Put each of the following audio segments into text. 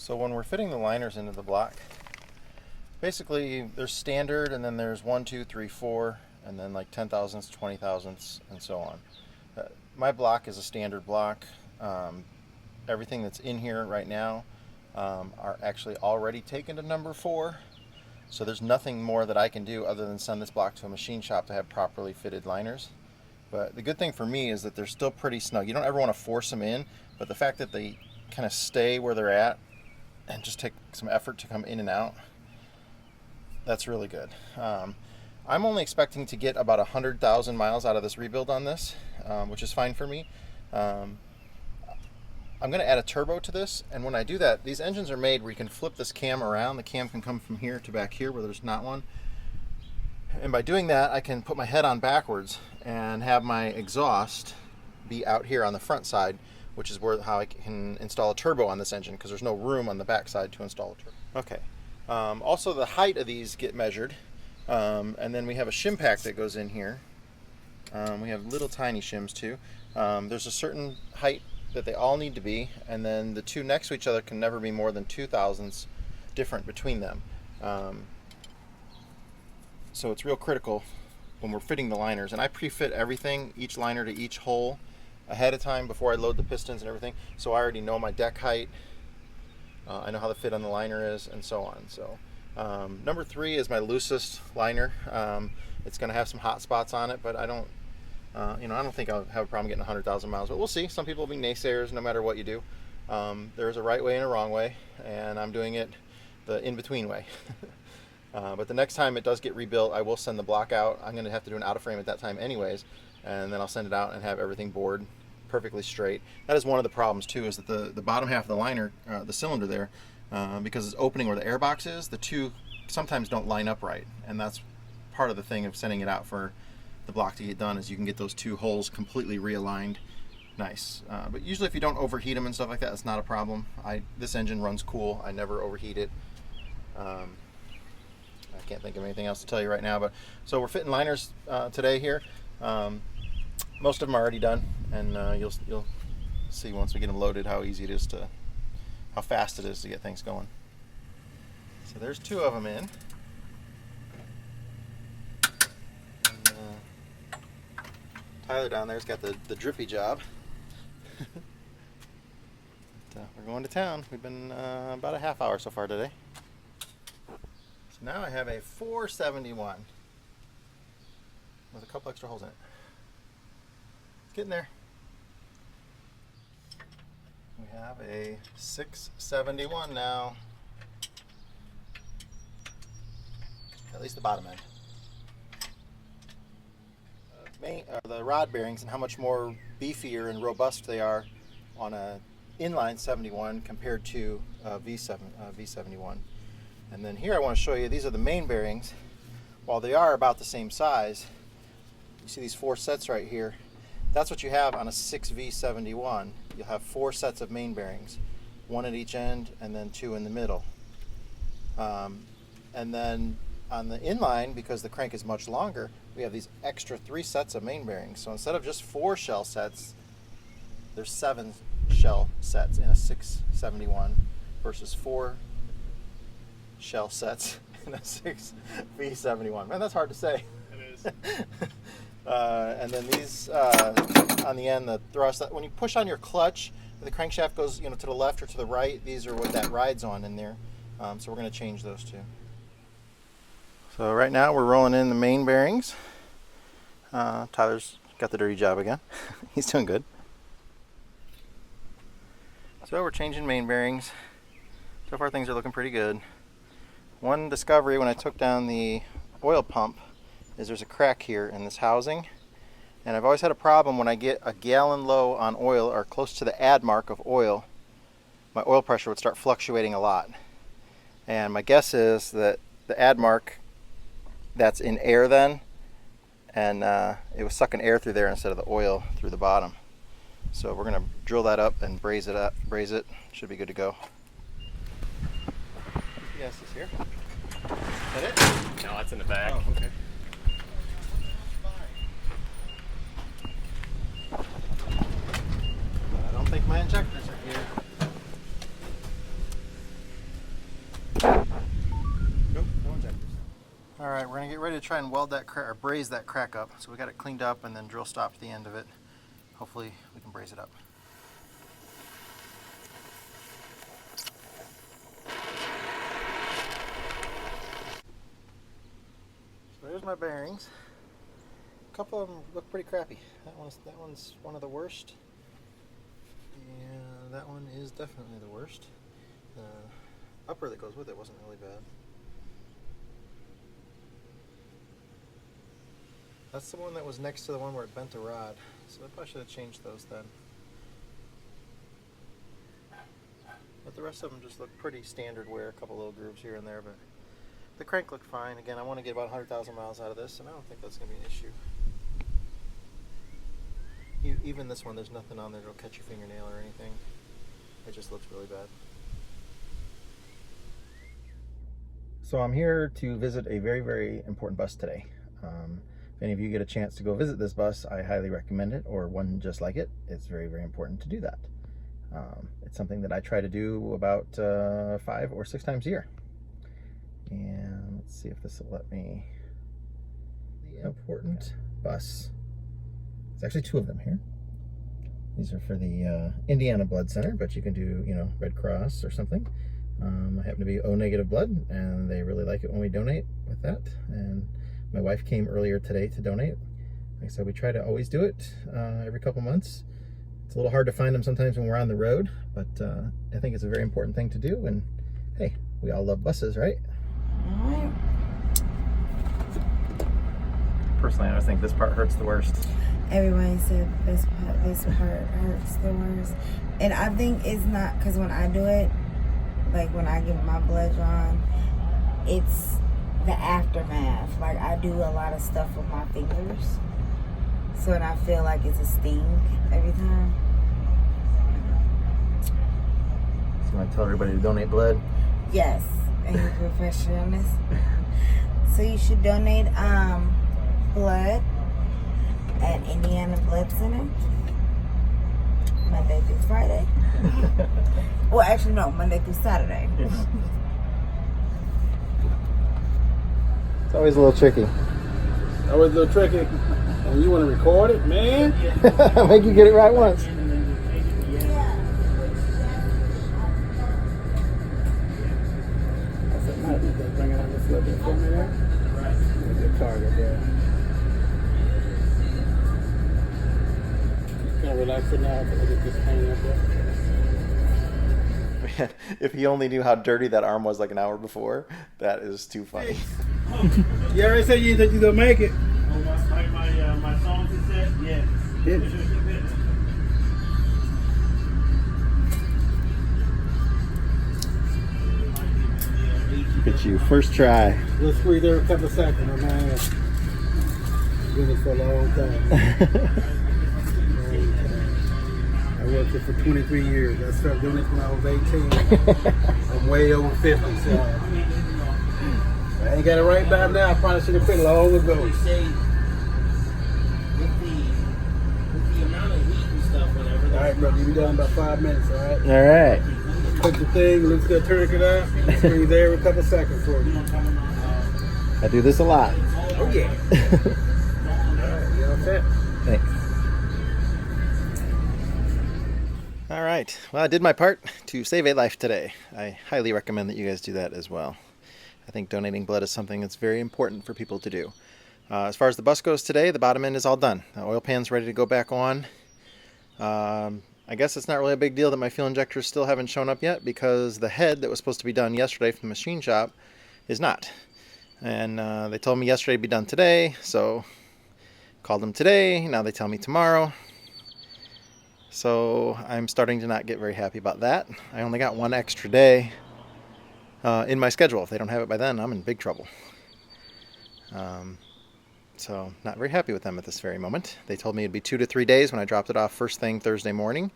So when we're fitting the liners into the block, basically there's standard, and then there's 1, 2, 3, 4, and then like 10 thousandths, 20 thousandths, and so on. My block is a standard block. Everything that's in here right now are actually already taken to number 4. So there's nothing more that I can do other than send this block to a machine shop to have properly fitted liners. But the good thing for me is that they're still pretty snug. You don't ever want to force them in, but the fact that they kind of stay where they're at and just take some effort to come in and out, that's really good. I'm only expecting to get about 100,000 miles out of this rebuild on this, which is fine for me. I'm going to add a turbo to this, and when I do that, these engines are made where you can flip this cam around. The cam can come from here to back here where there's not one. And by doing that, I can put my head on backwards and have my exhaust be out here on the front side, which is how I can install a turbo on this engine, because there's no room on the back side to install a turbo. Okay. Also, the height of these get measured, and then we have a shim pack that goes in here. We have little tiny shims too. There's a certain height that they all need to be, and then the two next to each other can never be more than 2 thousandths different between them. So it's real critical when we're fitting the liners, and I pre-fit everything, each liner to each hole, ahead of time before I load the pistons and everything, so I already know my deck height. I know how the fit on the liner is, and so on. So number 3 is my loosest liner. It's going to have some hot spots on it, but I don't think I'll have a problem getting 100,000 miles. But we'll see. Some people will be naysayers no matter what you do. There's a right way and a wrong way, and I'm doing it the in-between way. But the next time it does get rebuilt, I will send the block out. I'm going to have to do an out-of-frame at that time anyways, and then I'll send it out and have everything bored perfectly straight. That is one of the problems too, is that the bottom half of the liner, the cylinder there, because it's opening where the air box is, the two sometimes don't line up right, and that's part of the thing of sending it out for the block to get done, is you can get those two holes completely realigned nice. But usually if you don't overheat them and stuff like that, it's not a problem. This engine runs cool. I never overheat it. I can't think of anything else to tell you right now, but so we're fitting liners today here. Most of them are already done, and you'll see once we get them loaded how fast it is to get things going. So there's 2 of them in. And, Tyler down there's got the drippy job. We're going to town. We've been about a half hour so far today. So now I have a 471 with a couple extra holes in it. It's getting there. We have a 671 now. At least the bottom end. The rod bearings and how much more beefier and robust they are on a inline 71 compared to V71. And then here I want to show you, these are the main bearings. While they are about the same size, you see these 4 sets right here. That's what you have on a 6V71. You'll have 4 sets of main bearings, 1 at each end and then 2 in the middle. And then on the inline, because the crank is much longer, we have these extra 3 sets of main bearings. So instead of just 4 shell sets, there's 7 shell sets in a 671 versus 4 shell sets in a 6V71. Man, that's hard to say. It is. And then these on the end, the thrust. When you push on your clutch, the crankshaft goes to the left or to the right. These are what that rides on in there. So we're going to change those too. So right now we're rolling in the main bearings. Tyler's got the dirty job again. He's doing good. So we're changing main bearings. So far things are looking pretty good. One discovery when I took down the oil pump is there's a crack here in this housing, and I've always had a problem when I get a gallon low on oil or close to the add mark of oil, my oil pressure would start fluctuating a lot. And my guess is that the add mark, that's in air then, and it was sucking air through there instead of the oil through the bottom. So we're going to drill that up and braze it. Should be good to go. Yes, it's here. Is that it? No, that's in the back. Oh, okay. I don't think my injectors are here. we're gonna get ready to try and weld that or braze that crack up. So we got it cleaned up and then drill stopped the end of it. Hopefully we can braze it up. So there's my bearings. A couple of them look pretty crappy. That one's one of the worst. And that one is definitely the worst. The upper that goes with it wasn't really bad. That's the one that was next to the one where it bent the rod. So I probably should have changed those then. But the rest of them just look pretty standard wear, a couple little grooves here and there, but the crank looked fine. Again, I want to get about 100,000 miles out of this, and I don't think that's going to be an issue. Even this one, there's nothing on there that'll catch your fingernail or anything. It just looks really bad. So I'm here to visit a very, very important bus today. If any of you get a chance to go visit this bus, I highly recommend it, or one just like it. It's very, very important to do that. It's something that I try to do about 5 or 6 times a year. And let's see if this will let me. The important bus. There's actually 2 of them here. These are for the Indiana Blood Center, but you can do, you know, Red Cross or something. I happen to be O negative blood, and they really like it when we donate with that. And my wife came earlier today to donate. Like I said, we try to always do it every couple months. It's a little hard to find them sometimes when we're on the road, but I think it's a very important thing to do. And hey, we all love buses, right? All right. Personally, I just think this part hurts the worst. Everybody said this part hurts the worst. And I think it's not, because when I do it, like when I get my blood drawn, it's the aftermath. Like I do a lot of stuff with my fingers. So and I feel like it's a sting every time. So I tell everybody to donate blood? Yes. And you're professional on this. So you should donate blood at Indiana Blood Center Monday through Friday. Well, actually, no, Monday through Saturday. Yes. It's always a little tricky. Always a little tricky. And you want to record it, man? Make you get it right once. Bring it out just a little bit for me there. Good target there. Kind of relax it now. Look at this pain up there. If he only knew how dirty that arm was like an hour before, that is too funny. You already said you think you're going to make it. Oh, my songs is set? Yeah. Look at you, first try. We'll squeeze every couple of seconds on my ass. Doing this for a long time. I worked it for 23 years. I started doing it when I was 18. I'm way over 50, so I ain't got it right back now. I probably should have quit long ago. With the amount of heat and stuff, whatever. All right, brother, you be done in about 5 minutes, all right? All right. Put the thing, looks good, turn it up. Squeeze there every couple of seconds for you. I do this a lot. Oh, yeah. All right, you all set? Thanks. All right. Well, I did my part to save a life today. I highly recommend that you guys do that as well. I think donating blood is something that's very important for people to do. As far as the bus goes today, the bottom end is all done. The oil pan's ready to go back on. I guess it's not really a big deal that my fuel injectors still haven't shown up yet, because the head that was supposed to be done yesterday from the machine shop is not. And they told me yesterday it'd be done today, so called them today. Now they tell me tomorrow. So I'm starting to not get very happy about that. I only got 1 extra day in my schedule. If they don't have it by then, I'm in big trouble. So not very happy with them at this very moment. They told me it'd be 2 to 3 days when I dropped it off first thing Thursday morning.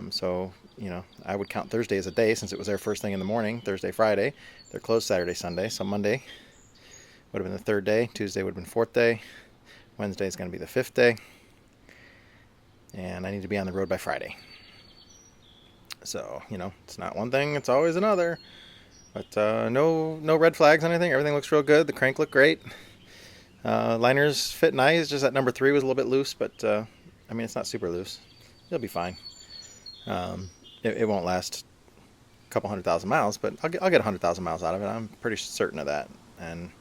So, you know, I would count Thursday as a day since it was their first thing in the morning, Thursday, Friday. They're closed Saturday, Sunday. So Monday would have been the 3rd day. Tuesday would have been 4th day. Wednesday is going to be the 5th day. And I need to be on the road by Friday. So, you know, it's not one thing, it's always another. But no red flags on anything. Everything looks real good. The crank looked great. Liners fit nice. Just that number 3 was a little bit loose, but I mean, it's not super loose. It'll be fine. It won't last a couple 100,000 miles, but I'll get 100,000 miles out of it. I'm pretty certain of that. And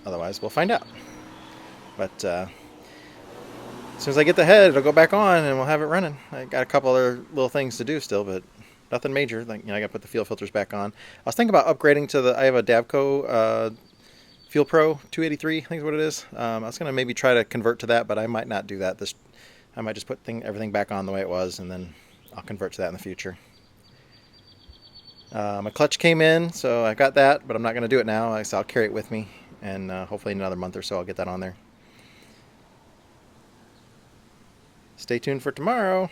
otherwise, we'll find out. But as soon as I get the head, it'll go back on and we'll have it running. I got a couple other little things to do still, but nothing major. Like, I got to put the fuel filters back on. I was thinking about upgrading to I have a Davco Fuel Pro 283, I think is what it is. I was going to maybe try to convert to that, but I might not do that. I might just put everything back on the way it was, and then I'll convert to that in the future. My clutch came in, so I got that, but I'm not going to do it now. So I'll carry it with me, and hopefully in another month or so I'll get that on there. Stay tuned for tomorrow.